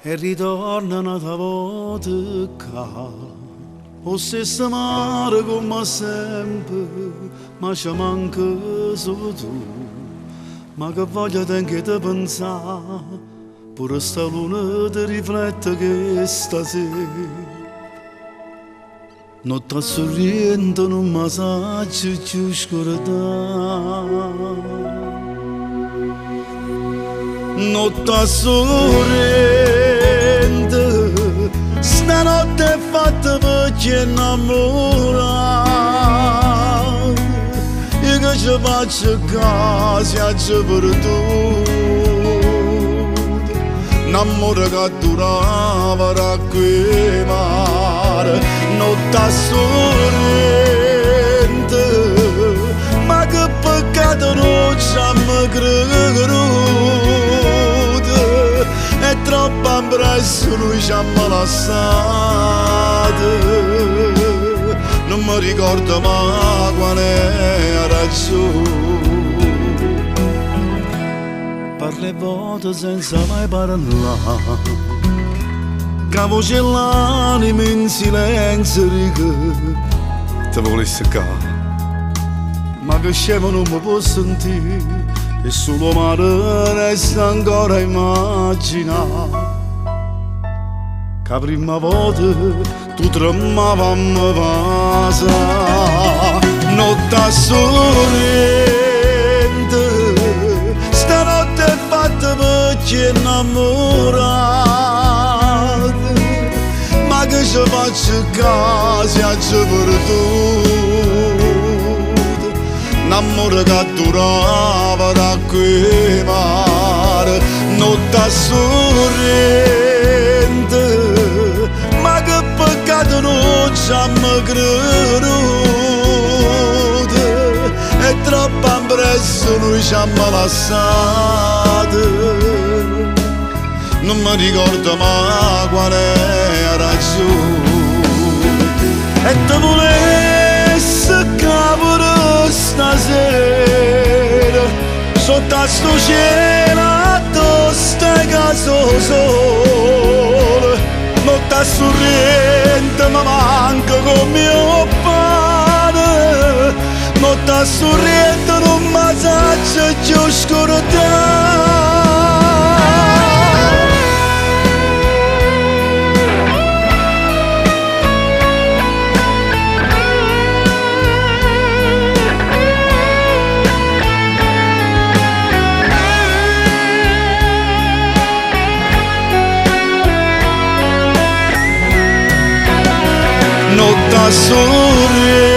e ritornano a vodka. O stesso mare come sempre, ma ci manca solo tu. Ma che voglia tengo di pensare, pure sta luna ti riflette che stasera. Notte sorriente non mi saggio più scordare. Notte sorriente, stanotte è fatta perché innamorare. Io che ci faccio caso ci perduto, l'amore che durava da quei mare. Notte sorrente, ma che peccato non ci hanno creduto, è troppo impresso noi ci hanno lasciato. Non mi ricordo mai qual è ragione. Parle volte senza mai parlare, che l'anima in silenzio riga ti volesse ca, ma che scemo non mi può sentire e solo mare resta ancora immaginare. Che la prima volta tu tremava a me vasa, notte sorrente, stanotte è fatta perché innamorata. Ma che ci faccio caso ci perduto, l'amore che durava da quei mare. Notte sorrente, ma che peccato non ci hanno creduto, è troppo impresso noi ci hanno lasciato. Non mi ricordo mai qual è la ragione, e te volesse capire stasera sotto a sto cielo tu stai caso solo. Notte sorrente ma manca come mio pane, notte sorrente non mi saggio più scordare. Notte sorrente,